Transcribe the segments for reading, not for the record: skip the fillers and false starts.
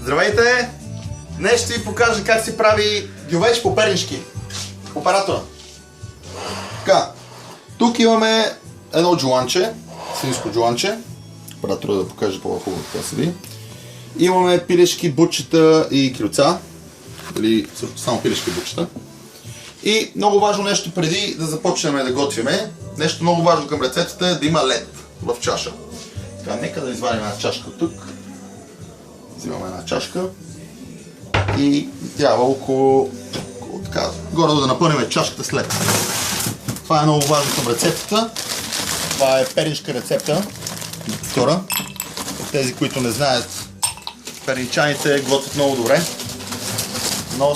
Здравейте! Днес ще ви покажа как се прави гювеч по пернишки. Оператора. Така, тук имаме едно джуланче, свинско джуланче. Оператора да покаже по-хубаво това се види. Имаме пилешки, бутчета и крилца. Или само пилешки бутчета. И много важно нещо преди да започнем да готвиме. Нещо много важно към рецептата е да има лед в чаша. Така, нека да извадим една чашка тук. Взимаме една чашка. И трябва около така, горе да напълним чашката с лед. Това е много важно към рецептата. Това е пернишка рецепта. Втора. От тези, които не знаят, перничаните готвят много добре. Но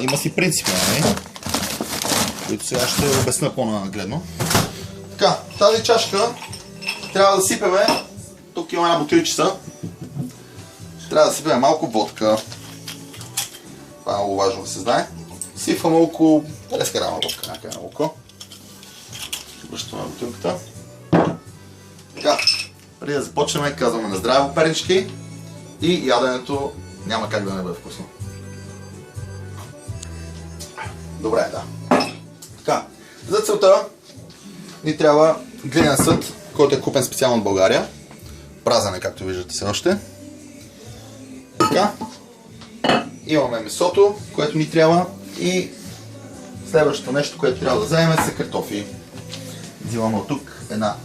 има си принципи, нали? Които сега ще обясня по-нагледно. Така, тази чашка трябва да сипеме. Тук има една бутилчица. Трябва да сипеме малко водка. Това е много важно да се знае. Сипваме около 50 грама водка, някъде на око. Връщаме бутилката. Така, преди да започнем, казваме на здраве пернички и яденето няма как да не бъде вкусно. Добре, да. Така, за целта ни трябва глинен съд, който е купен специално от България. Празен е, както виждате все още. Така. Имаме месото, което ни трябва, и следващото нещо, което трябва да вземем, са картофи. Взимаме от тук една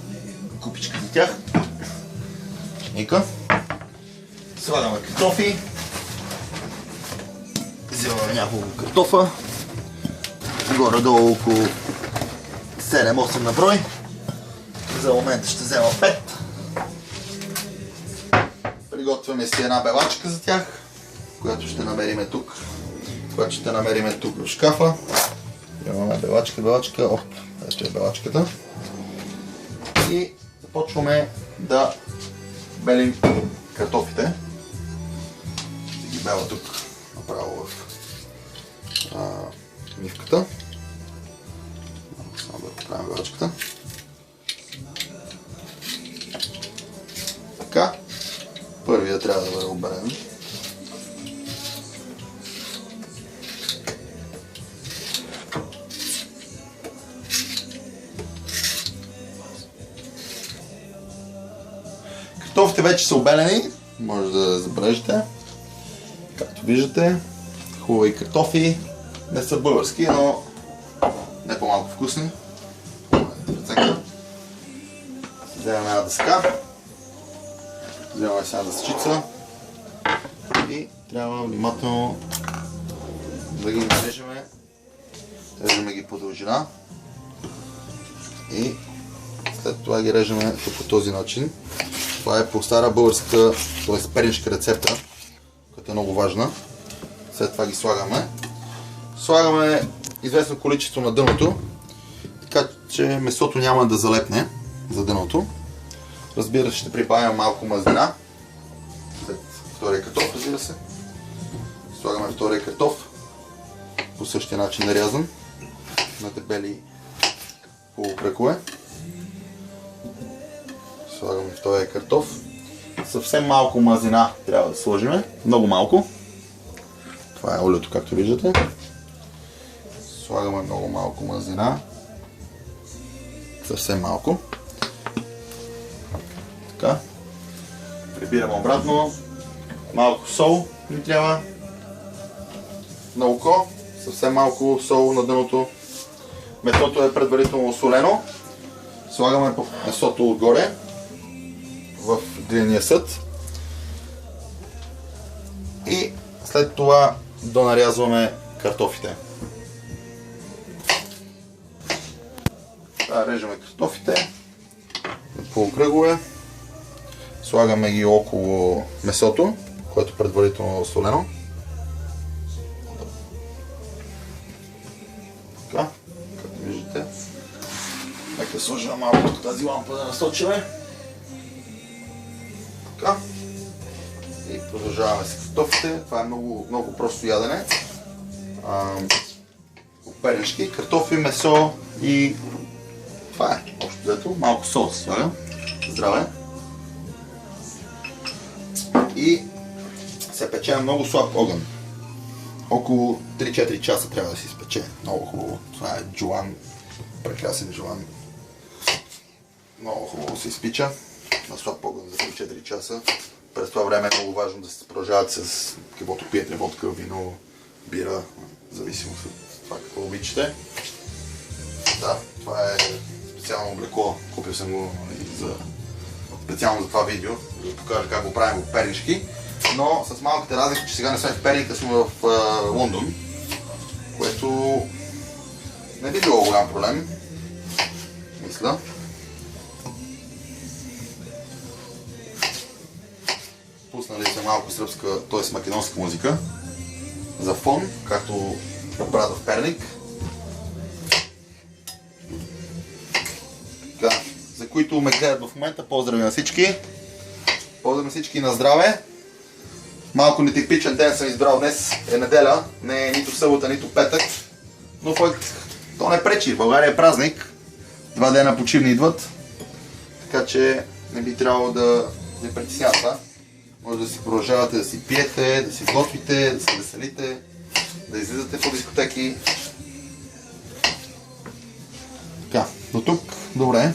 купичка за тях. Ника. Слагаме картофи. Взимаме няколко картофа. Горе-долу около 7-8 на брой. За момента ще взема 5. Приготвяме си една белачка за тях, която ще намериме тук. В шкафа. Имаме белачка. Оп, ето е белачката. И започваме да белим картофите. Ще ги бела тук направо в мивката. Само да поправим белачката. Така. Първият трябва да бъде обелен. Картофите вече са обелени, може да забележите. Както виждате, хубави картофи, не са български, но не по-малко вкусни. Вземем една дъска, вземаме си една дъсчица и трябва внимателно да ги нарежеме. Режеме ги по дължина и след това ги режеме по този начин. Това е по стара българска, т.е. пернишка рецепта, която е много важна. След това ги слагаме. Слагаме известно количество на дъното, така че месото няма да залепне за дъното. Разбира се, ще прибавим малко мазнина. След втория картоф, разбира се. Слагаме втория картоф. По същия начин нарязан. На дебели полукръгове. Слагаме втория картоф. Съвсем малко мазнина трябва да сложим. Много малко. Това е олиото, както виждате. Слагаме много малко мазнина. Съвсем малко. Така. Прибираме обратно. Малко сол ни трябва. На око. Съвсем малко сол на дъното. Месото е предварително осолено. Слагаме месото отгоре в глинения съд. И след това донарязваме картофите. Режеме картофите на полукръгове. Слагаме ги около месото, което предварително е осолено. Така, както виждате. Нека сложим малко тук тази лампа да насочиме. Така. И продължаваме с картофите. Това е много просто ядене. Пернишки, картофи, месо и това е общо взето. Малко сол се слага. Здраве! И се пече на много слаб огън. Около 3-4 часа трябва да се изпече. Много хубаво. Това е джуан. Прекрасен джуан. Много хубаво се изпича. На слаб огън за 3-4 часа. През това време е много важно да се продължават с каквото пиете, водка, вино, бира, зависимо от това какво обичате. Да, това е специално облекло. Купил съм го специално за това видео, за да покажа как го правим в Пернишки. Но с малката разлика, че сега не сме в Перник, а сме в Лондон, което не би било голям проблем, мисля. Пуснали сме малко сръбска, т.е. македонска музика за фон, както правят в Перник. Така, за които ме гледат в момента, поздрави на всички. Поздрави на всички, на здраве. Малко нетипичен ден съм избрал днес, е неделя, не е нито събота, нито петък. Но то не пречи, в България е празник. 2 дена почивни идват. Така че не би трябвало да ви притеснява това. Може да си продължавате да си пиете, да си готвите, да се веселите, да излизате по дискотеки. Така, до тук, добре.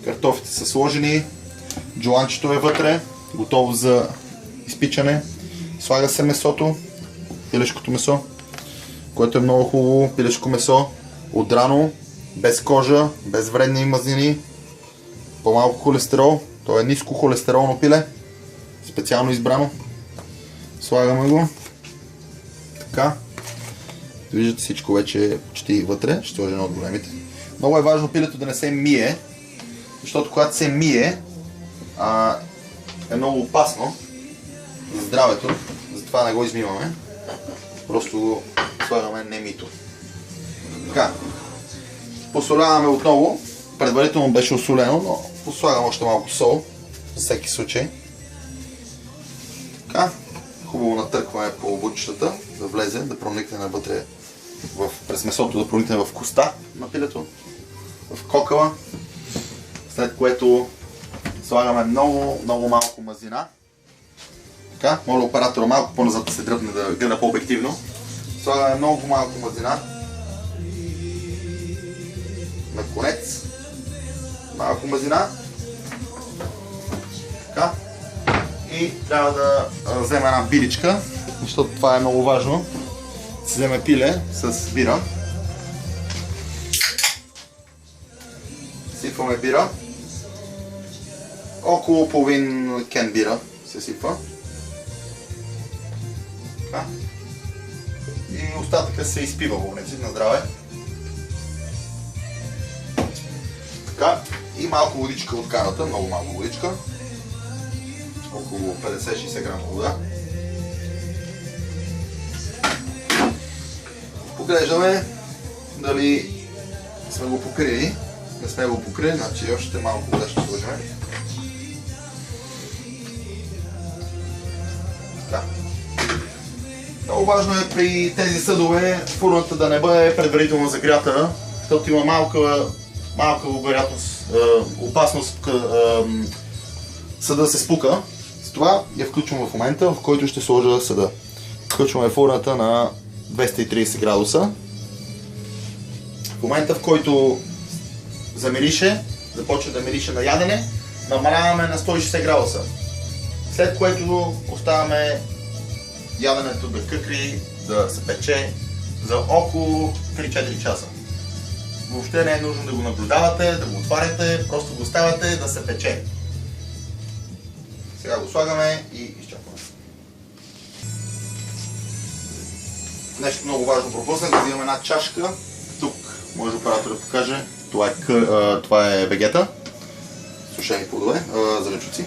Картофите са сложени, джуанчето е вътре, готово за изпичане. Слага се месото, пилешкото месо, което е много хубаво, пилешко месо, отрано, без кожа, без вредни мазнини, по-малко холестерол, то е ниско холестеролно пиле, специално избрано. Слагаме го. Така. Виждате, всичко вече е почти вътре, ще сложа едно от големите. Много е важно пилето да не се мие, защото когато се мие е много опасно за здравето, затова не го измиваме. Просто го слагаме немито. Така. Посоляваме отново. Предварително беше осолено, но послагам още малко сол, за всеки случай. Така. Хубаво натъркваме по бутчетата, да влезе, да проникне навътре през месото, да проникне в коста на пилето, в кокала. След което слагаме много малко мазнина. Така, моля оператора малко по-назад да се дръпне, да гледа по-обективно. Слагаме много малко мазнина. На конец. Малко мазнина. Така. И трябва да взема една биричка, защото това е много важно. Се вземе пиле с бира. Сипваме бира. Около половин кен бира се сипва. Така. И остатъка се изпива в огнеци на здраве. Така. И малко водичка от каната, много малко водичка. Около 50-60 грама вода. Поглеждаме дали сме го покрили. Не сме го покрили, значи още малко вода ще сложим. Така. Много важно е при тези съдове фурната да не бъде предварително загрята, защото има малка вероятност, опасност съда да се спука. Затова я включвам в момента, в който ще сложа съда. Включваме фурната на 230 градуса. В момента, в който замирише, започва да мирише на ядене, намаляваме на 160 градуса. След което оставяме яденето да къкри, да се пече за около 3-4 часа. Въобще не е нужно да го наблюдавате, да го отваряте, просто го оставяте да се пече. Сега го слагаме и изчакваме. Нещо много важно пропуснах, да имаме една чашка. Тук може оператора да покаже. Това е вегета. Сушени плодове, зеленчуци.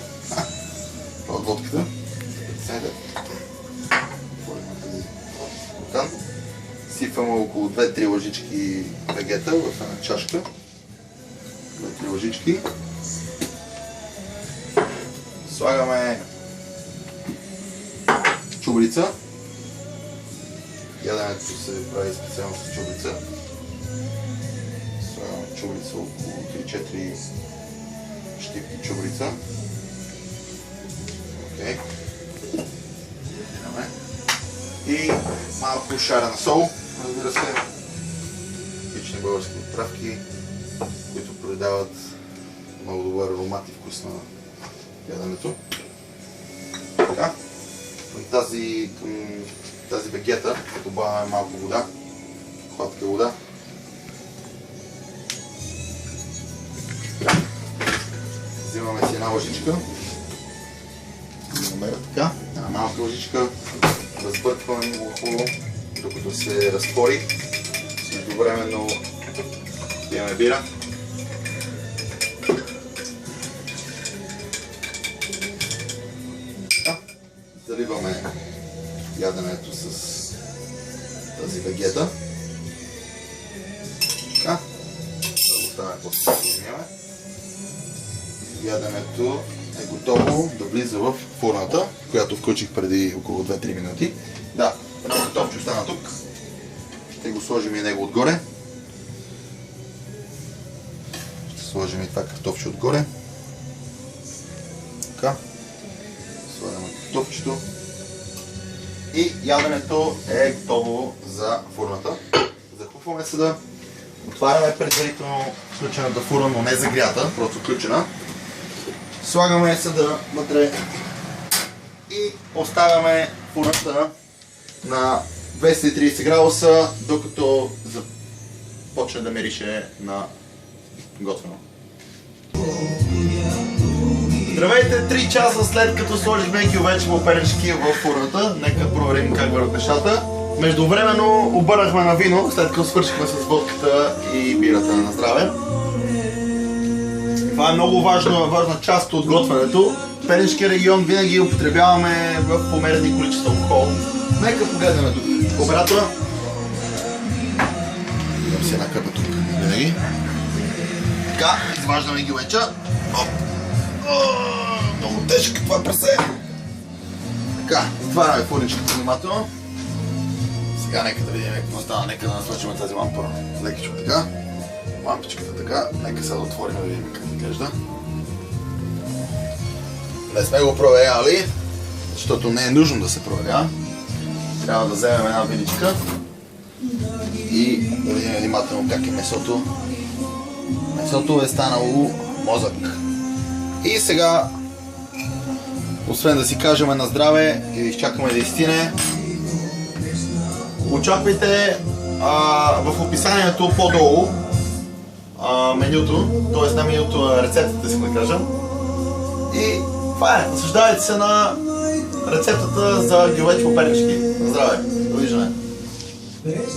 Това от водката. Сипваме около 2-3 лъжички вегета в една чашка. 2-3 лъжички. Слагаме чубрица. Яденето се прави специално с чубрица. Слагаме чубрица, около 3-4 щипки чубрица. Okay. и малко шарена сол, разбира се. Типични български отправки, които придават много добър аромат и вкус на яденето. Така. Към тази вегета добавяме малко вода, хладка вода. Взимаме си една лъжичка. Намеря така, една малка лъжичка. Разбъркваме много хубаво, докато се разтвори. Междувременно пиеме бира. Заливаме яденето с тази вегета. Така. Да го оставяме после да сложиме. Яденето е готово да влиза в фурната, която включих преди около 2-3 минути. Да, едно топче остана тук. Ще го сложим и него отгоре. Ще сложим и това картофче отгоре. Така. Слагаме картофчето. И яденето е готово за фурната. Захлупваме се да отваряме предварително включената фурна, но не загрята, просто включена. Слагаме съда вътре и оставяме фурната на 230 градуса, докато започне да мирише на готвено. Здравейте, 3 часа след като сложихме гювечи пупернички в фурната. Нека проверим как върват нещата. Междувременно обърнахме на вино, след като свършихме с водката и бирата на здраве. Това е много важна част от готвенето. В Пернишкия регион винаги употребяваме в померени количества алкохол. Нека погледнем тук. Оператора. Имам си една къпа тук. Винаги. Така, изваждаме гювеча. Много тежко това прасе. Така, затваряме фурничката внимателно. Сега нека да видим какво става. Нека да насочим тази лампа лекичко така. Лампичката така. Нека сега да отворим да видим как изглежда. Не сме го проверяли, защото не е нужно да се проверя. Трябва да вземем една виличка и да видим внимателно как е месото. Месото е станало мозък. И сега, освен да си кажем на здраве и да изчакаме да изстине, очаквайте в описанието по-долу менюто, т.е. на менюто рецептата, си да кажем. И това е, насъждавайте се на рецептата за гювеч пупернички. На здраве! Довиждане!